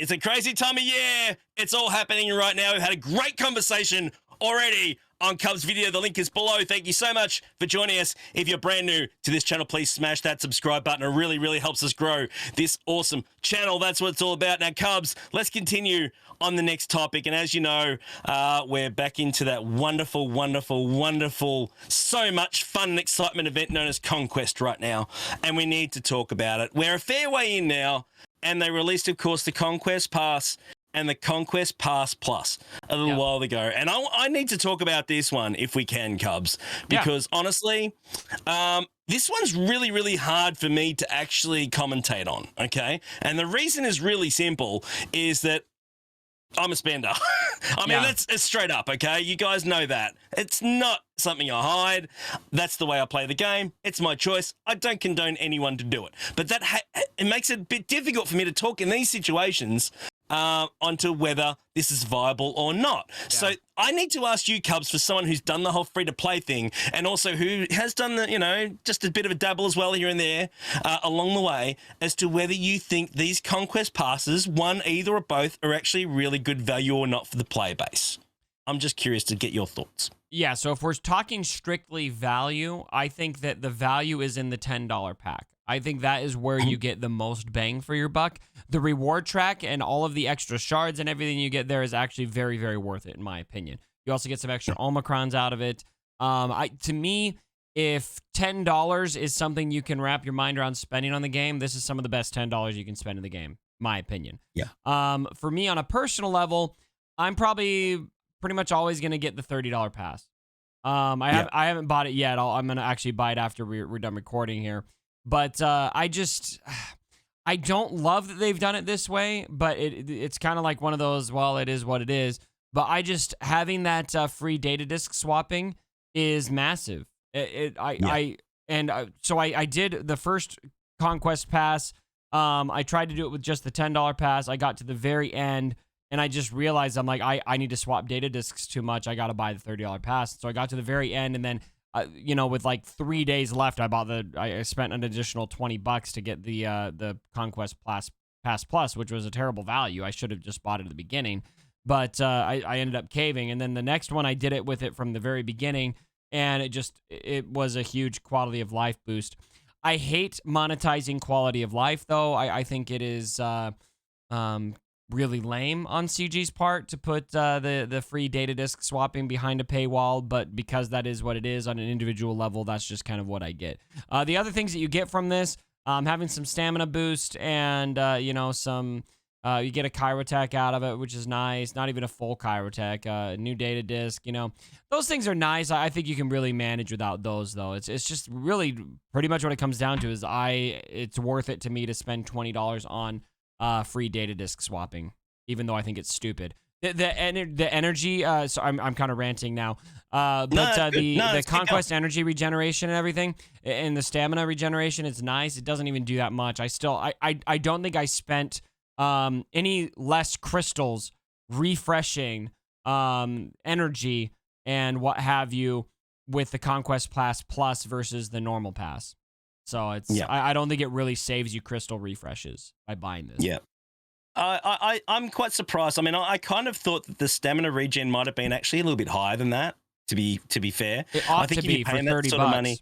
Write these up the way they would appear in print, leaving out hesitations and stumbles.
It's a crazy time of year. It's all happening right now. We've had a great conversation already on Cubs video. The link is below. Thank you so much for joining us. If you're brand new to this channel, please smash that subscribe button. It really, really helps us grow this awesome channel. That's what it's all about. Now, Cubs, let's continue on the next topic. And as you know, we're back into that wonderful, wonderful, wonderful, so much fun and excitement event known as Conquest right now. And we need to talk about it. We're a fair way in now. And they released, of course, the Conquest Pass and the Conquest Pass Plus a little while ago. And I need to talk about this one if we can, Cubs, because honestly, this one's really, really hard for me to actually commentate on, okay? And the reason is really simple, is that I'm a spender. I mean, it's straight up, okay? You guys know that. It's not something I hide. That's the way I play the game. It's my choice. I don't condone anyone to do it. But that it makes it a bit difficult for me to talk in these situations onto whether this is viable or not. Yeah. So I need to ask you, Cubs, for someone who's done the whole free-to-play thing and also who has done the, you know, just a bit of a dabble as well here and there along the way, as to whether you think these Conquest passes, one, either or both, are actually really good value or not for the player base. I'm just curious to get your thoughts. Yeah, so if we're talking strictly value, I think that the value is in the $10 pack. I think that is where you get the most bang for your buck. The reward track and all of the extra shards and everything you get there is actually very, very worth it, in my opinion. You also get some extra Omicrons out of it. To me, if $10 is something you can wrap your mind around spending on the game, this is some of the best $10 you can spend in the game, my opinion. Yeah. For me, on a personal level, I'm probably pretty much always going to get the $30 pass. I haven't bought it yet. I'm going to actually buy it after we're done recording here. But I don't love that they've done it this way, but it's kind of like one of those, well, it is what it is. But having that free data disk swapping is massive. So I did the first Conquest Pass. I tried to do it with just the $10 pass. I got to the very end, and I just realized I'm like, I need to swap data disks too much. I got to buy the $30 pass. So I got to the very end, and then with like 3 days left, I spent an additional $20 to get the Conquest Pass Plus, which was a terrible value. I should have just bought it at the beginning, but I ended up caving. And then the next one, I did it with it from the very beginning, and it was a huge quality of life boost. I hate monetizing quality of life, though. I think it is really lame on CG's part to put the free data disk swapping behind a paywall, but because that is what it is on an individual level, that's just kind of what I get. The other things that you get from this, having some stamina boost and you get a Chirotech out of it, which is nice. Not even a full Chirotech, new data disk, those things are nice. I think you can really manage without those, though. It's just really pretty much what it comes down to is it's worth it to me to spend $20 on free data disk swapping, even though I think it's stupid. The energy, so I'm kind of ranting now, the Conquest energy regeneration and everything, and the stamina regeneration, it's nice. It doesn't even do that much. I don't think I spent any less crystals refreshing energy and what have you with the Conquest Pass Plus versus the normal pass. So I don't think it really saves you crystal refreshes by buying this. Yeah. I'm quite surprised. I mean, I kind of thought that the stamina regen might have been actually a little bit higher than that, to be fair. It ought I think to be for $30 sort of money.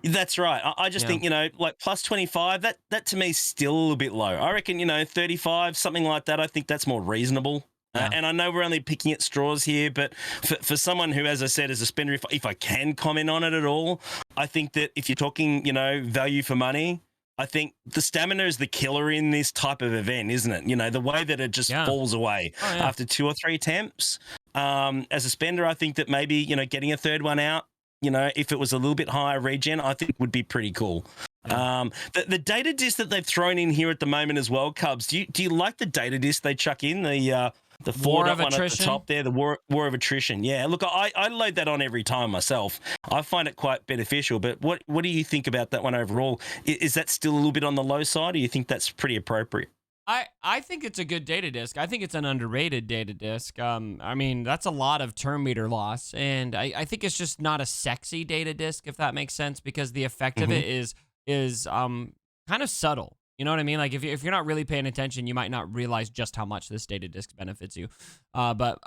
That's right. I just think, like plus 25, that to me is still a little bit low. I reckon, 35, something like that. I think that's more reasonable. And I know we're only picking at straws here, but for someone who, as I said, is a spender, if I can comment on it at all, I think that if you're talking, value for money, I think the stamina is the killer in this type of event, isn't it? The way that it just falls away after 2 or 3 attempts. As a spender, I think that maybe, getting a third one out, if it was a little bit higher regen, I think would be pretty cool. The data disc that they've thrown in here at the moment as well, Cubs, do you like the data disc they chuck in, the War of one Attrition at the top there, the war of attrition? Yeah, look, I load that on every time myself. I find it quite beneficial, but what do you think about that one overall? Is that still a little bit on the low side, or do you think that's pretty appropriate? I think it's a good data disk. I think it's an underrated data disk. I mean, that's a lot of turn meter loss, and I think it's just not a sexy data disk, if that makes sense, because the effect of it is kind of subtle. You know what I mean? Like if you're not really paying attention, you might not realize just how much this data disc benefits you. But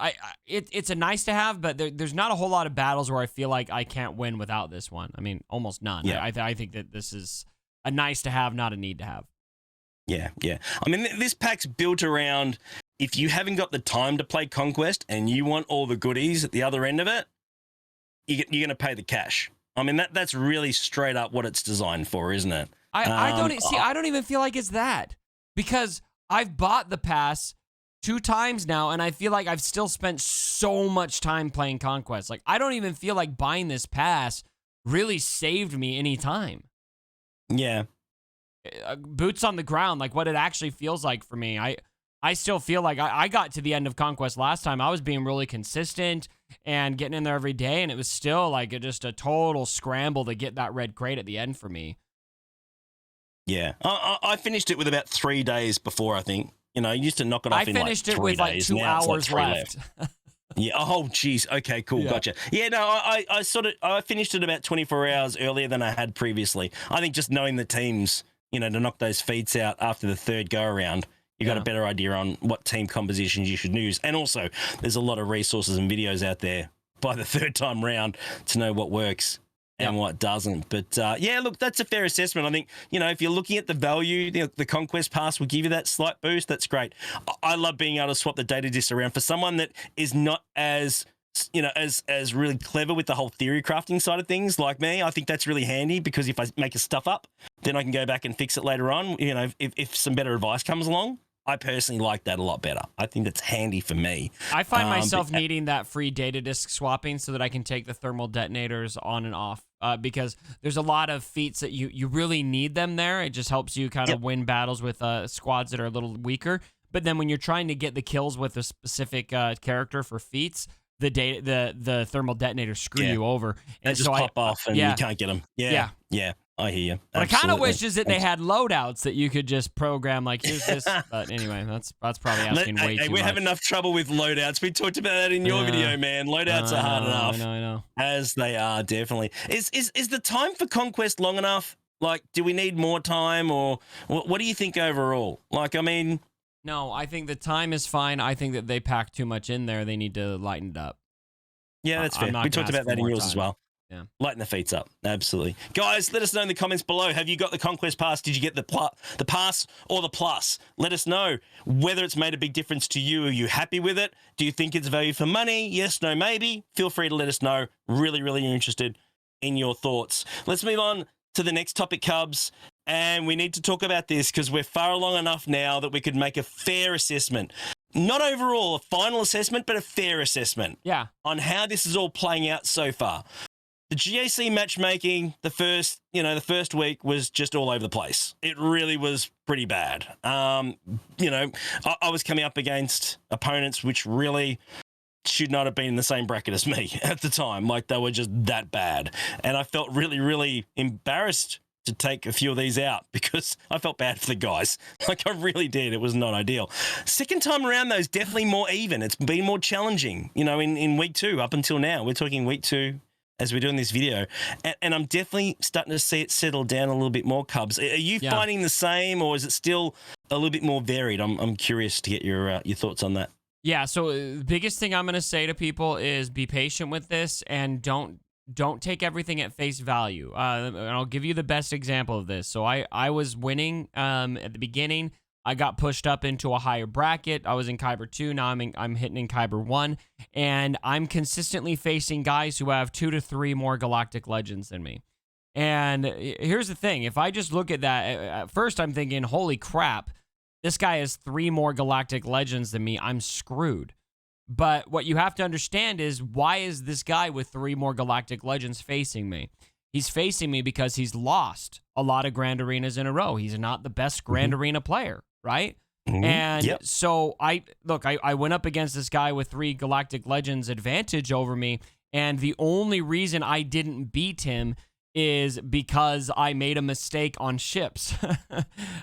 it's a nice to have, but there's not a whole lot of battles where I feel like I can't win without this one. I mean, almost none. Yeah. I think that this is a nice to have, not a need to have. Yeah, yeah. I mean, this pack's built around if you haven't got the time to play Conquest and you want all the goodies at the other end of it, you're going to pay the cash. I mean, that's really straight up what it's designed for, isn't it? I don't even feel like it's that, because I've bought the pass 2 times now, and I feel like I've still spent so much time playing Conquest. Like, I don't even feel like buying this pass really saved me any time. Yeah. Boots on the ground, like what it actually feels like for me. I still feel like I got to the end of Conquest last time. I was being really consistent and getting in there every day, and it was still like just a total scramble to get that red crate at the end for me. Yeah. I finished it with about 3 days before, I think. You know, I used to knock it off in like 3 days. I finished it with like 2 hours left. Yeah. Oh, geez. Okay, cool. Yeah. Gotcha. Yeah, no, I finished it about 24 hours earlier than I had previously. I think just knowing the teams, you know, to knock those feats out after the 3rd go around, you got a better idea on what team compositions you should use. And also, there's a lot of resources and videos out there by the 3rd time round to know what works and what doesn't. But yeah, look, that's a fair assessment. I think, you know, if you're looking at the value, the Conquest Pass will give you that slight boost. That's great. I love being able to swap the data discs around for someone that is not as, you know, as really clever with the whole theory crafting side of things like me. I think that's really handy, because if I make a stuff up, then I can go back and fix it later on. You know, if some better advice comes along. I personally like that a lot better. I think that's handy for me. I find myself needing that free data disk swapping so that I can take the thermal detonators on and off, because there's a lot of feats that you really need them there. It just helps you kind of win battles with squads that are a little weaker. But then when you're trying to get the kills with a specific character for feats, the thermal detonators screw you over. And just pop off and you can't get them. Yeah. I hear you. But I kind of wish is that they had loadouts that you could just program, like, here's this. But anyway, that's probably asking way too much. We have enough trouble with loadouts. We talked about that in your video, man. Loadouts are hard enough. I know. As they are, definitely. Is the time for Conquest long enough? Like, do we need more time, or what do you think overall? Like, I mean... No, I think the time is fine. I think that they pack too much in there. They need to lighten it up. Yeah, that's fair. We talked about that in yours as well. Yeah. Lighten the feet up. Absolutely. Guys, let us know in the comments below. Have you got the Conquest Pass? Did you get the pass or the plus? Let us know whether it's made a big difference to you. Are you happy with it? Do you think it's value for money? Yes, no, maybe. Feel free to let us know. Really, really interested in your thoughts. Let's move on to the next topic, Cubs. And we need to talk about this because we're far along enough now that we could make a fair assessment. Not overall a final assessment, but a fair assessment. Yeah. On how this is all playing out so far. The GAC matchmaking, the first week was just all over the place. It really was pretty bad. I was coming up against opponents which really should not have been in the same bracket as me at the time. Like, they were just that bad. And I felt really, really embarrassed to take a few of these out because I felt bad for the guys. Like, I really did. It was not ideal. Second time around, though, is definitely more even. It's been more challenging, in week 2 up until now. We're talking week 2 as we're doing this video. And I'm definitely starting to see it settle down a little bit more, Cubs. Are you finding the same, or is it still a little bit more varied? I'm curious to get your thoughts on that. Yeah, so the biggest thing I'm going to say to people is be patient with this and don't take everything at face value. And I'll give you the best example of this. So I was winning at the beginning. I got pushed up into a higher bracket. I was in Kyber 2. Now I'm hitting in Kyber 1. And I'm consistently facing guys who have 2 to 3 more Galactic Legends than me. And here's the thing. If I just look at that, at first I'm thinking, holy crap, this guy has 3 more Galactic Legends than me. I'm screwed. But what you have to understand is, why is this guy with 3 more Galactic Legends facing me? He's facing me because he's lost a lot of Grand Arenas in a row. He's not the best Grand Arena player, right? And so I went up against this guy with 3 Galactic Legends advantage over me, and the only reason I didn't beat him is because I made a mistake on ships.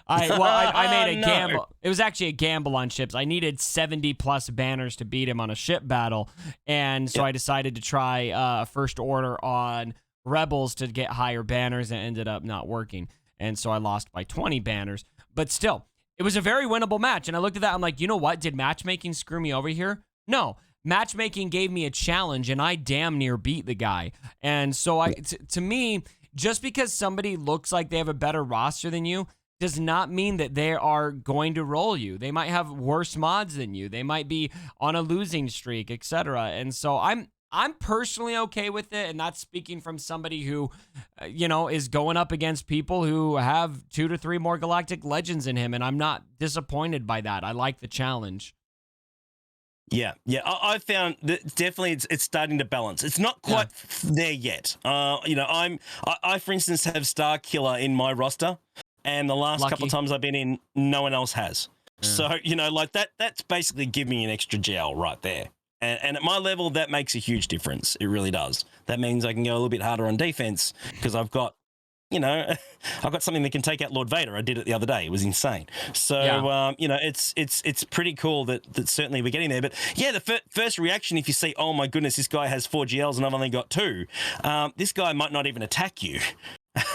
I made a gamble. It was actually a gamble on ships. I needed 70 plus banners to beat him on a ship battle, and so I decided to try first order on Rebels to get higher banners, and it ended up not working. And so I lost by 20 banners. But still, it was a very winnable match. And I looked at that. I'm like, you know what? Did matchmaking screw me over here? No. Matchmaking gave me a challenge, and I damn near beat the guy. And so to me, just because somebody looks like they have a better roster than you does not mean that they are going to roll you. They might have worse mods than you. They might be on a losing streak, etc. And so I'm personally okay with it, and that's speaking from somebody who, is going up against people who have 2 to 3 more Galactic Legends in him, and I'm not disappointed by that. I like the challenge. Yeah. I found that definitely it's starting to balance. It's not quite there yet. I for instance have Star Killer in my roster, and the last couple of times I've been in, no one else has. Yeah. So like that's basically giving me an extra gel right there. And at my level, that makes a huge difference. It really does. That means I can go a little bit harder on defense because I've got. I've got something that can take out Lord Vader. I did it the other day. It was insane. So, it's pretty cool that certainly we're getting there. But yeah, the first reaction, if you see, oh my goodness, this guy has 4 GLs and I've only got 2, this guy might not even attack you.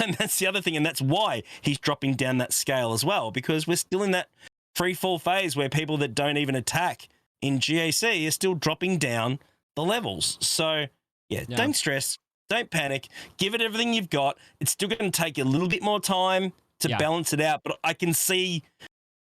And that's the other thing. And that's why he's dropping down that scale as well, because we're still in that free fall phase where people that don't even attack in GAC are still dropping down the levels. So yeah. Don't stress. Don't panic. Give it everything you've got. It's still going to take you a little bit more time to balance it out, but I can see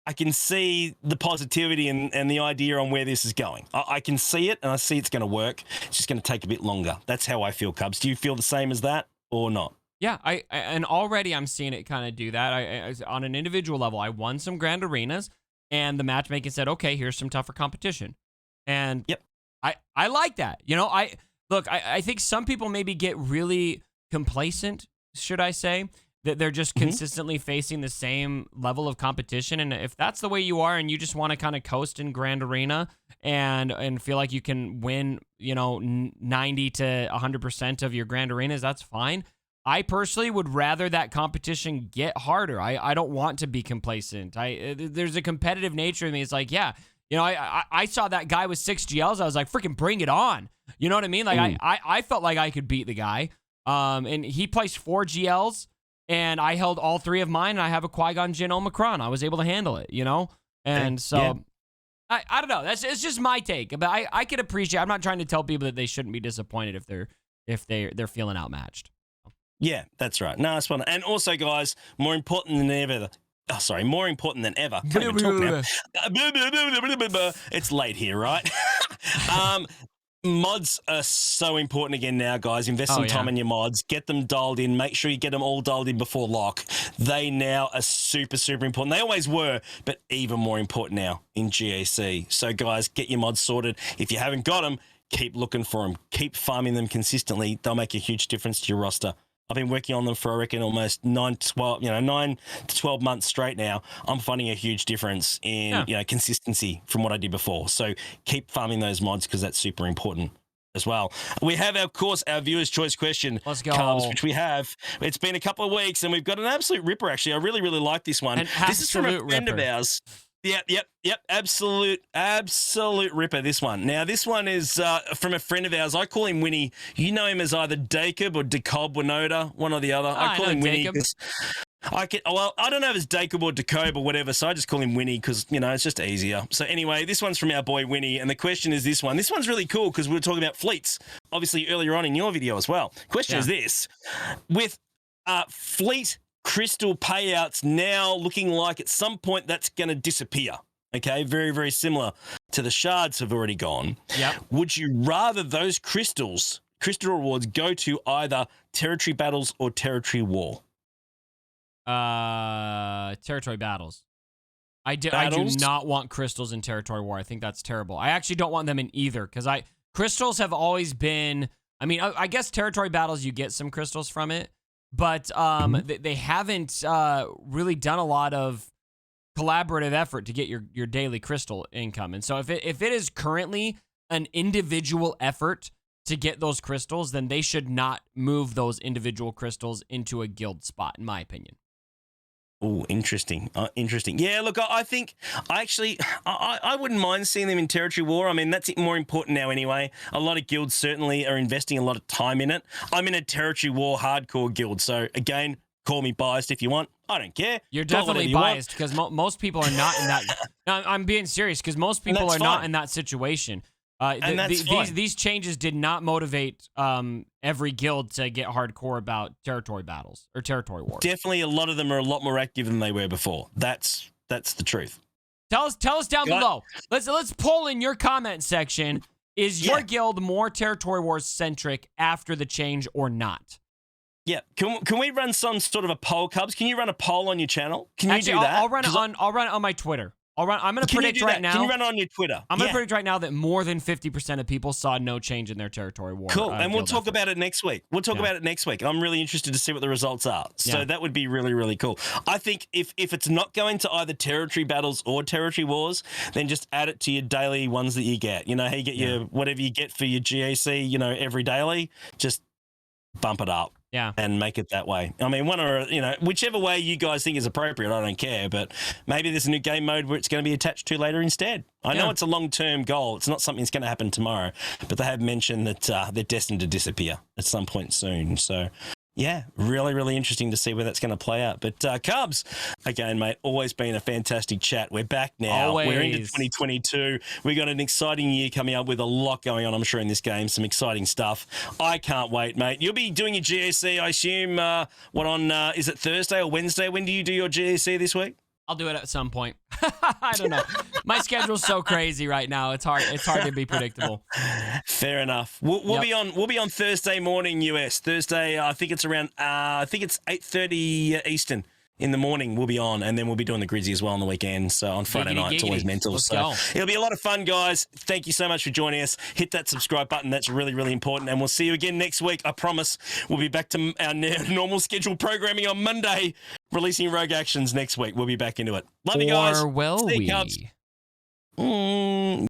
the positivity and the idea on where this is going. I can see it, and I see it's going to work. It's just going to take a bit longer. That's how I feel, Cubs. Do you feel the same as that or not? Yeah, and already I'm seeing it kind of do that. I on an individual level, I won some grand arenas, and the matchmaking said, okay, here's some tougher competition. And I like that. Look, I think some people maybe get really complacent, should I say, that they're just consistently facing the same level of competition. And if that's the way you are and you just want to kind of coast in Grand Arena and feel like you can win, 90 to 100% of your Grand Arenas, that's fine. I personally would rather that competition get harder. I don't want to be complacent. There's a competitive nature in me. It's like, I saw that guy with 6 GLs. I was like, freaking bring it on. You know what I mean? Like, I felt like I could beat the guy. And he placed 4 GLs, and I held all 3 of mine, and I have a Qui-Gon Jinn Omicron. I was able to handle it, And so, I don't know. It's just my take. But I could appreciate. I'm not trying to tell people that they shouldn't be disappointed if they're feeling outmatched. Yeah, that's right. No, it's fun. And also, guys, more important than ever. More important than ever. Can't even talk now. It's late here, right? Mods are so important again now, guys. Invest some time in your mods. Get them dialed in. Make sure you get them all dialed in before lock. They now are super, super important. They always were, but even more important now in GAC. So, guys, get your mods sorted. If you haven't got them, keep looking for them. Keep farming them consistently. They'll make a huge difference to your roster. I've been working on them for, I reckon, almost 9 to 12 months straight now. I'm finding a huge difference in consistency from what I did before. So keep farming those mods because that's super important as well. We have, of course, our viewers' choice question. Let's go. Cubs, which we have. It's been a couple of weeks, and we've got an absolute ripper, actually. I really, really like this one. This is from a friend of ours. Yep. Absolute ripper, this one. Now, this one is from a friend of ours. I call him Winnie. You know him as either Dacob or Decob Winoda, one or the other. I call him Winnie because I don't know if it's Dacob or Decob or whatever, so I just call him Winnie because, it's just easier. So anyway, this one's from our boy Winnie, and the question is this one. This one's really cool because we were talking about fleets, obviously, earlier on in your video as well. Question is this. With fleet crystal payouts now looking like at some point that's going to disappear. Okay, very, very similar to the shards have already gone. Yep. Would you rather those crystal rewards go to either territory battles or territory war? Territory battles. I do not want crystals in territory war. I think that's terrible. I actually don't want them in either because crystals have always been. I mean, I guess territory battles you get some crystals from it. But they haven't really done a lot of collaborative effort to get your daily crystal income. And so if it is currently an individual effort to get those crystals, then they should not move those individual crystals into a guild spot, in my opinion. Oh, interesting. Interesting. Yeah, look, I think I wouldn't mind seeing them in territory war. I mean, that's more important now anyway. A lot of guilds certainly are investing a lot of time in it. I'm in a territory war hardcore guild. So again, Call me biased if you want. I don't care. You're Call definitely whatever you want. biased because most people are not in that. No, I'm being serious because most people are that's not fine. in that situation. And that's fine. These changes did not motivate every guild to get hardcore about territory battles or territory wars. Definitely, a lot of them are a lot more active than they were before. That's the truth. Tell us down below. Let's poll in your comment section. Is your guild more territory wars centric after the change or not? Yeah, can we run some sort of a poll, Cubs? Can you run a poll on your channel? Can Actually, you do that? I'll run it on my Twitter. I'm going to predict right now. Can you run it on your Twitter? I'm going to predict right now that more than 50% of people saw no change in their territory war. Cool, and we'll talk effort. about it next week. We'll talk about it next week. I'm really interested to see what the results are. So that would be really, really cool. I think if it's not going to either territory battles or territory wars, then just add it to your daily ones that you get. You know, how you get your whatever you get for your GAC, you know, every daily, just bump it up. Yeah. And make it that way. I mean, whichever way you guys think is appropriate, I don't care. But maybe there's a new game mode where it's going to be attached to later instead. I know it's a long-term goal. It's not something that's going to happen tomorrow. But they have mentioned that they're destined to disappear at some point soon. So, yeah, really, really interesting to see where that's going to play out. But Cubs, again, mate, always been a fantastic chat. We're back now. Always. We're into 2022. We got an exciting year coming up with a lot going on, I'm sure, in this game. Some exciting stuff. I can't wait, mate. You'll be doing your GAC, I assume, is it Thursday or Wednesday? When do you do your GAC this week? I'll do it at some point. I don't know. My schedule's so crazy right now. It's hard to be predictable. Fair enough. We'll be on Thursday morning US. Thursday, I think it's around 8:30 Eastern in the morning. We'll be on, and then we'll be doing the Grizzly as well on the weekend. So on Friday night, it's always mental. Let's so go. It'll be a lot of fun, guys. Thank you so much for joining us. Hit that subscribe button. That's really, really important. And we'll see you again next week. I promise we'll be back to our normal scheduled programming on Monday, releasing Rogue Actions next week. We'll be back into it. Love you guys. Or will See you, we? Cubs.